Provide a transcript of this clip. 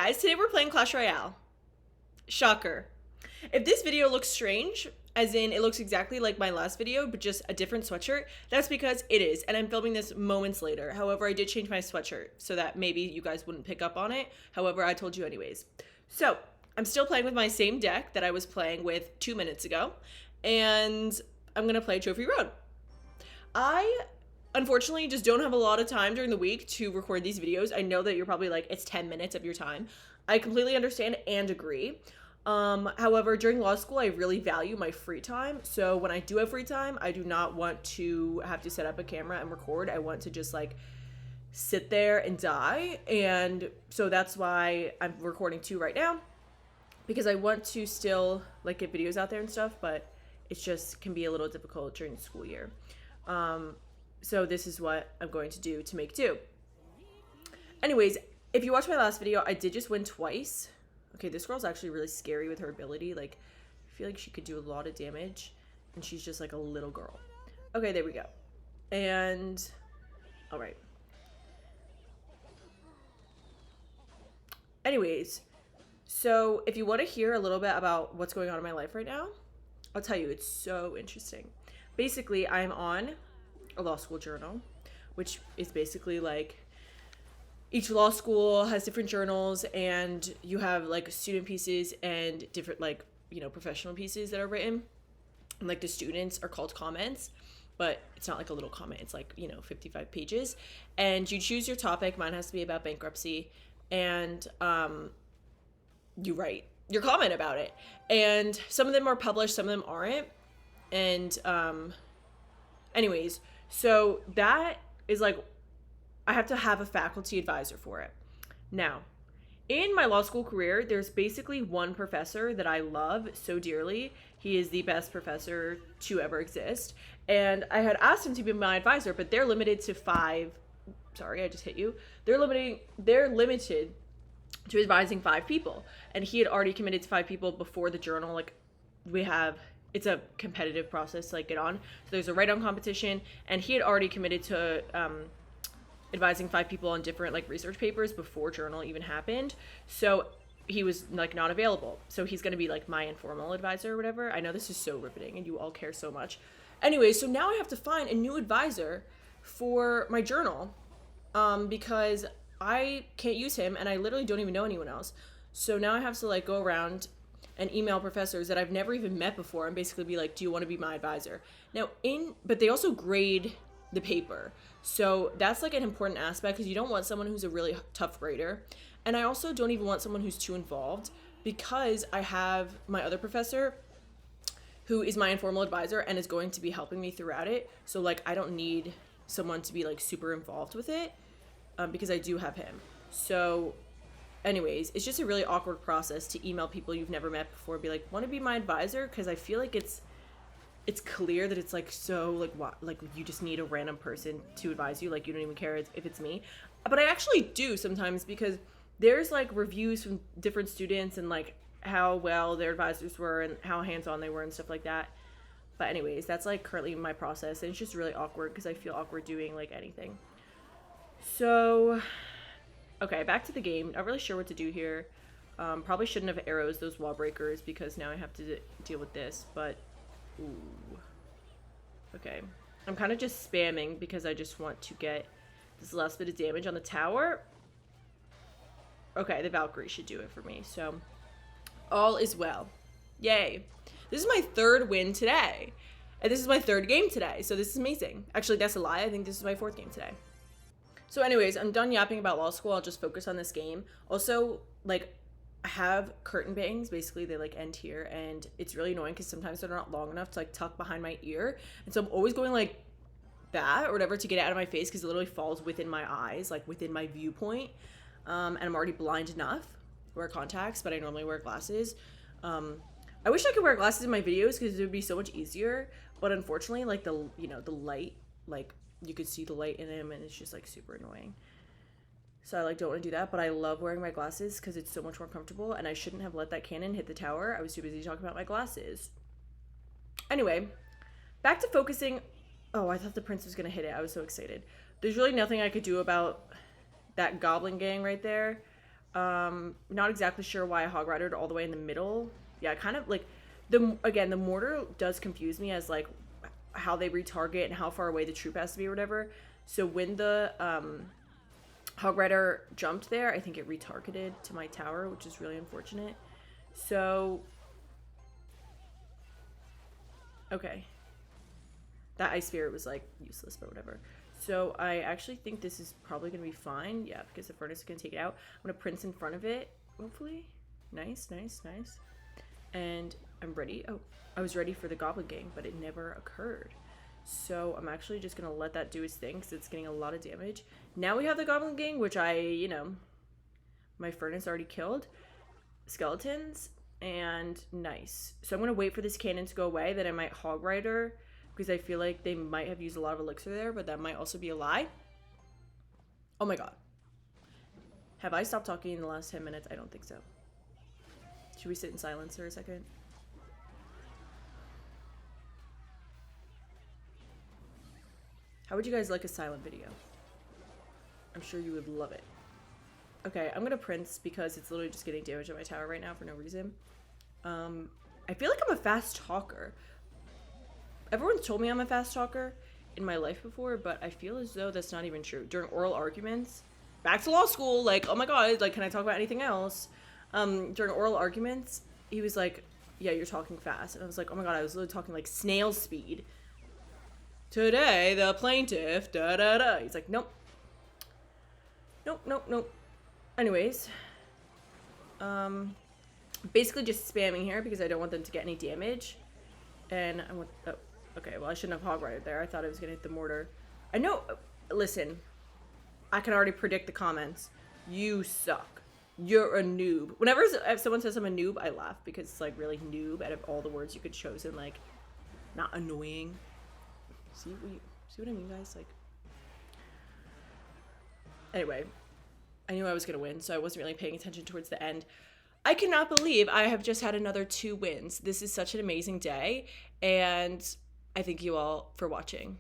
guys, today we're playing Clash Royale. Shocker. If this video looks strange, as in it looks exactly like my last video, but just a different sweatshirt, that's because it is, and I'm filming this moments later. However, I did change my sweatshirt so that maybe you guys wouldn't pick up on it. However, I told you anyways. So, I'm still playing with my same deck that I was playing with 2 minutes ago, and I'm gonna play Trophy Road. I unfortunately just don't have a lot of time during the week to record these videos. I know that you're probably like, it's 10 minutes of your time. I completely understand and agree. However, during law school, I really value my free time. So when I do have free time, I do not want to have to set up a camera and record. I want to just like sit there and die. And so that's why I'm recording 2 right now, because I want to still like get videos out there and stuff, but it just can be a little difficult during the school year. So this is what I'm going to do to make do. Anyways, if you watched my last video, I did just win twice. Okay, this girl's actually really scary with her ability. Like, I feel like she could do a lot of damage, and she's just like a little girl. Okay, there we go. And, all right. Anyways, so if you want to hear a little bit about what's going on in my life right now, I'll tell you, it's so interesting. Basically, I'm on a law school journal, which is basically like each law school has different journals, and you have like student pieces and different like, you know, professional pieces that are written. And like the students are called comments, but it's not like a little comment. It's like, you know, 55 pages. And you choose your topic. Mine has to be about bankruptcy. And you write your comment about it. And some of them are published, some of them aren't. And anyways, so that is like, I have to have a faculty advisor for it. Now, in my law school career, there's basically one professor that I love so dearly. He is the best professor to ever exist. And I had asked him to be my advisor, but they're limited to 5. Sorry, I just hit you. They're limited to advising 5 people. And he had already committed to 5 people before the journal. Like, it's a competitive process to like get on. So there's a write-on competition, and he had already committed to advising 5 people on different like research papers before journal even happened. So he was like not available. So he's gonna be like my informal advisor or whatever. I know this is so riveting and you all care so much. Anyway, so now I have to find a new advisor for my journal because I can't use him, and I literally don't even know anyone else. So now I have to like go around and email professors that I've never even met before and basically be like, do you want to be my advisor? Now but they also grade the paper. So that's like an important aspect, because you don't want someone who's a really tough grader. And I also don't even want someone who's too involved, because I have my other professor who is my informal advisor and is going to be helping me throughout it. So like, I don't need someone to be like super involved with it because I do have him. So anyways, it's just a really awkward process to email people you've never met before, be like, want to be my advisor? Because I feel like it's clear that it's like, so like, what, like you just need a random person to advise you, like you don't even care if it's me. But I actually do sometimes, because there's like reviews from different students and like how well their advisors were and how hands-on they were and stuff like that. But anyways, that's like currently my process, and it's just really awkward because I feel awkward doing like anything. So okay, back to the game. Not really sure what to do here. Probably shouldn't have arrows those wall breakers, because now I have to deal with this. But ooh, okay, I'm kind of just spamming because I just want to get this last bit of damage on the tower. Okay, the Valkyrie should do it for me, so all is well. Yay. This is my 3rd win today, and this is my 3rd game today, so this is amazing. Actually, that's a lie. I think this is my 4th game today. So anyways, I'm done yapping about law school. I'll just focus on this game. Also, like, I have curtain bangs. Basically, they like end here, and it's really annoying because sometimes they're not long enough to like tuck behind my ear, and so I'm always going like that or whatever to get it out of my face, because it literally falls within my eyes, like within my viewpoint. And I'm already blind enough to wear contacts, but I normally wear glasses. I wish I could wear glasses in my videos because it would be so much easier, but unfortunately, like the light, like you could see the light in them, and it's just like super annoying. So I like don't want to do that, but I love wearing my glasses because it's so much more comfortable, and I shouldn't have let that cannon hit the tower. I was too busy talking about my glasses. Anyway, back to focusing. Oh, I thought the prince was going to hit it. I was so excited. There's really nothing I could do about that goblin gang right there. Not exactly sure why I hog ridered all the way in the middle. Yeah, kind of like the mortar does confuse me as like how they retarget and how far away the troop has to be or whatever. So when the hog rider jumped there, I think it retargeted to my tower, which is really unfortunate. So okay. That ice spirit was like useless, but whatever. So I actually think this is probably gonna be fine. Yeah, because the furnace is gonna take it out. I'm gonna prince in front of it, hopefully. Nice, nice, nice. And I'm ready. Oh, I was ready for the goblin gang, but it never occurred. So I'm actually just gonna let that do its thing because it's getting a lot of damage. Now we have the goblin gang, which my furnace already killed. Skeletons, and nice. So I'm gonna wait for this cannon to go away, then I might hog rider because I feel like they might have used a lot of elixir there, but that might also be a lie. Oh my god. Have I stopped talking in the last 10 minutes? I don't think so. Should we sit in silence for a second? How would you guys like a silent video? I'm sure you would love it. Okay, I'm gonna prince because it's literally just getting damage on my tower right now for no reason. I feel like I'm a fast talker. Everyone's told me I'm a fast talker in my life before, but I feel as though that's not even true. During oral arguments, back to law school, like, oh my god, like, can I talk about anything else? During oral arguments, he was like, yeah, you're talking fast. And I was like, oh my god, I was literally talking like snail speed. Today, the plaintiff, da-da-da. He's like, nope. Nope, nope, nope. Anyways, basically just spamming here because I don't want them to get any damage. And I want, oh, okay, well, I shouldn't have hog rided there. I thought I was gonna hit the mortar. I know, listen, I can already predict the comments. You suck. You're a noob. Whenever if someone says I'm a noob, I laugh because it's like really noob out of all the words you could chosen, like, not annoying. See what I mean, guys? Like, anyway, I knew I was gonna win, so I wasn't really paying attention towards the end. I cannot believe I have just had another 2 wins. This is such an amazing day, and I thank you all for watching.